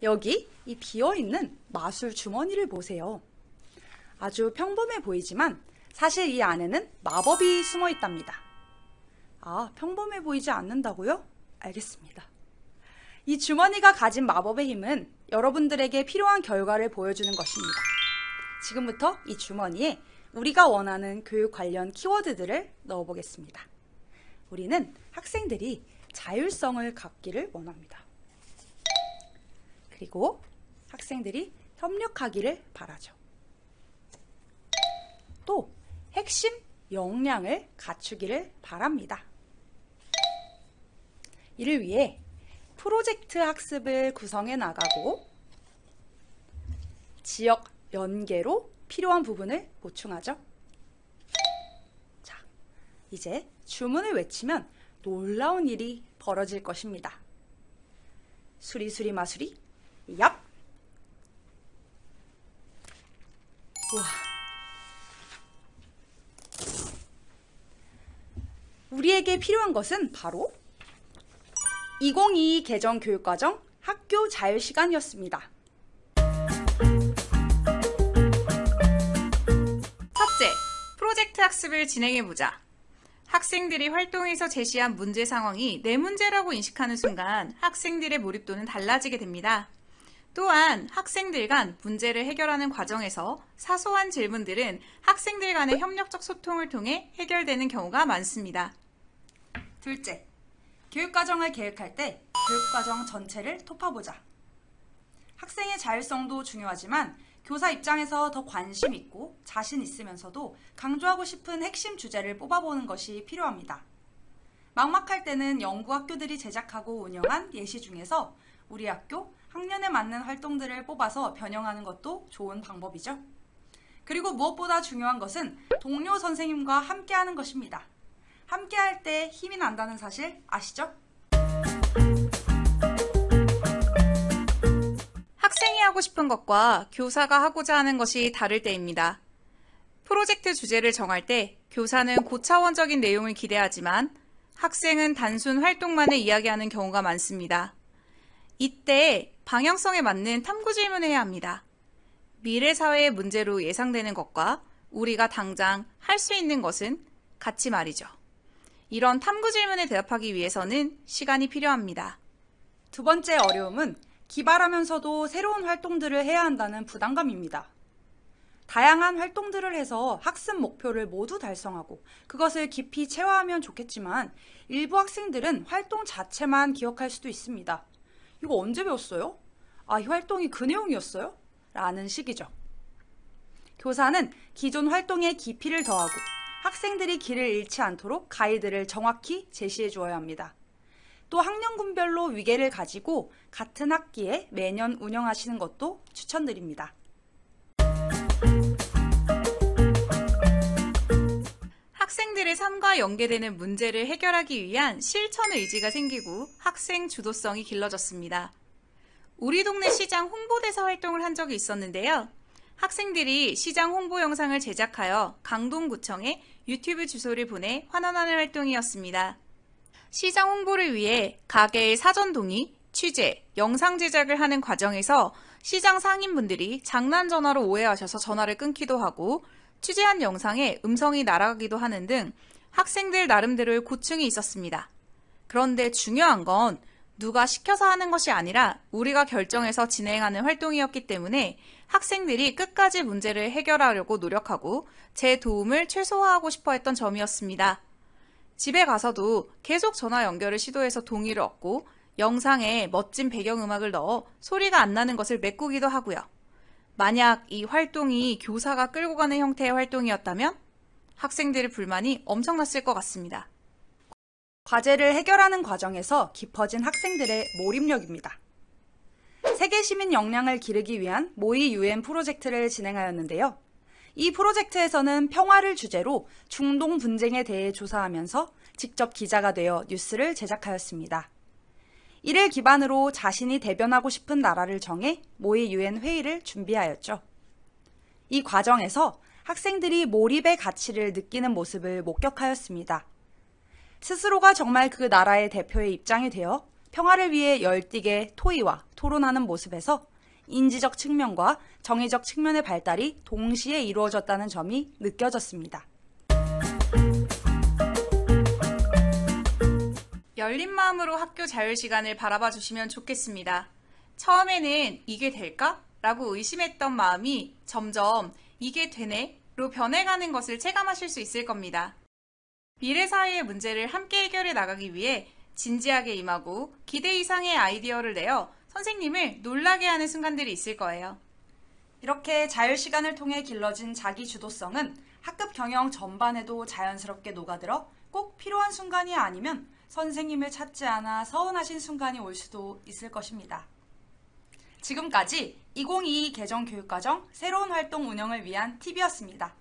여기 이 비어있는 마술 주머니를 보세요. 아주 평범해 보이지만 사실 이 안에는 마법이 숨어 있답니다. 아, 평범해 보이지 않는다고요? 알겠습니다. 이 주머니가 가진 마법의 힘은 여러분들에게 필요한 결과를 보여주는 것입니다. 지금부터 이 주머니에 우리가 원하는 교육 관련 키워드들을 넣어보겠습니다. 우리는 학생들이 자율성을 갖기를 원합니다. 그리고 학생들이 협력하기를 바라죠. 또 핵심 역량을 갖추기를 바랍니다. 이를 위해 프로젝트 학습을 구성해 나가고 지역 연계로 필요한 부분을 보충하죠. 자, 이제 주문을 외치면 놀라운 일이 벌어질 것입니다. 수리수리 마수리 얍! 우와. 우리에게 필요한 것은 바로 2022 개정 교육과정 학교 자유시간이었습니다. 첫째, 프로젝트 학습을 진행해보자. 학생들이 활동에서 제시한 문제 상황이 내 문제라고 인식하는 순간 학생들의 몰입도는 달라지게 됩니다. 또한 학생들 간 문제를 해결하는 과정에서 사소한 질문들은 학생들 간의 협력적 소통을 통해 해결되는 경우가 많습니다. 둘째, 교육과정을 계획할 때 교육과정 전체를 톱파보자. 학생의 자율성도 중요하지만 교사 입장에서 더 관심 있고 자신 있으면서도 강조하고 싶은 핵심 주제를 뽑아보는 것이 필요합니다. 막막할 때는 연구 학교들이 제작하고 운영한 예시 중에서 우리 학교 학년에 맞는 활동들을 뽑아서 변형하는 것도 좋은 방법이죠. 그리고 무엇보다 중요한 것은 동료 선생님과 함께하는 것입니다. 함께할 때 힘이 난다는 사실 아시죠? 학생이 하고 싶은 것과 교사가 하고자 하는 것이 다를 때입니다. 프로젝트 주제를 정할 때 교사는 고차원적인 내용을 기대하지만 학생은 단순 활동만을 이야기하는 경우가 많습니다. 이때 방향성에 맞는 탐구 질문을 해야 합니다. 미래 사회의 문제로 예상되는 것과 우리가 당장 할 수 있는 것은 같이 말이죠. 이런 탐구 질문에 대답하기 위해서는 시간이 필요합니다. 두 번째 어려움은 기발하면서도 새로운 활동들을 해야 한다는 부담감입니다. 다양한 활동들을 해서 학습 목표를 모두 달성하고 그것을 깊이 체화하면 좋겠지만 일부 학생들은 활동 자체만 기억할 수도 있습니다. 이거 언제 배웠어요? 아, 이 활동이 그 내용이었어요? 라는 식이죠. 교사는 기존 활동에 깊이를 더하고 학생들이 길을 잃지 않도록 가이드를 정확히 제시해 주어야 합니다. 또 학년군별로 위계를 가지고 같은 학기에 매년 운영하시는 것도 추천드립니다. 학생들의 삶과 연계되는 문제를 해결하기 위한 실천 의지가 생기고 학생 주도성이 길러졌습니다. 우리 동네 시장 홍보대사 활동을 한 적이 있었는데요. 학생들이 시장 홍보 영상을 제작하여 강동구청에 유튜브 주소를 보내 환원하는 활동이었습니다. 시장 홍보를 위해 가게의 사전 동의, 취재, 영상 제작을 하는 과정에서 시장 상인분들이 장난 전화로 오해하셔서 전화를 끊기도 하고 취재한 영상에 음성이 날아가기도 하는 등 학생들 나름대로의 고충이 있었습니다. 그런데 중요한 건 누가 시켜서 하는 것이 아니라 우리가 결정해서 진행하는 활동이었기 때문에 학생들이 끝까지 문제를 해결하려고 노력하고 제 도움을 최소화하고 싶어 했던 점이었습니다. 집에 가서도 계속 전화 연결을 시도해서 동의를 얻고 영상에 멋진 배경음악을 넣어 소리가 안 나는 것을 메꾸기도 하고요. 만약 이 활동이 교사가 끌고 가는 형태의 활동이었다면 학생들의 불만이 엄청났을 것 같습니다. 과제를 해결하는 과정에서 깊어진 학생들의 몰입력입니다. 세계 시민 역량을 기르기 위한 모의 UN 프로젝트를 진행하였는데요. 이 프로젝트에서는 평화를 주제로 중동 분쟁에 대해 조사하면서 직접 기자가 되어 뉴스를 제작하였습니다. 이를 기반으로 자신이 대변하고 싶은 나라를 정해 모의 UN 회의를 준비하였죠. 이 과정에서 학생들이 몰입의 가치를 느끼는 모습을 목격하였습니다. 스스로가 정말 그 나라의 대표의 입장이 되어 평화를 위해 열띠게 토의와 토론하는 모습에서 인지적 측면과 정의적 측면의 발달이 동시에 이루어졌다는 점이 느껴졌습니다. 열린 마음으로 학교 자율 시간을 바라봐 주시면 좋겠습니다. 처음에는 이게 될까? 라고 의심했던 마음이 점점 이게 되네? 로 변해가는 것을 체감하실 수 있을 겁니다. 미래 사회의 문제를 함께 해결해 나가기 위해 진지하게 임하고 기대 이상의 아이디어를 내어 선생님을 놀라게 하는 순간들이 있을 거예요. 이렇게 자율시간을 통해 길러진 자기 주도성은 학급 경영 전반에도 자연스럽게 녹아들어 꼭 필요한 순간이 아니면 선생님을 찾지 않아 서운하신 순간이 올 수도 있을 것입니다. 지금까지 2022 개정교육과정 새로운 활동 운영을 위한 팁이었습니다.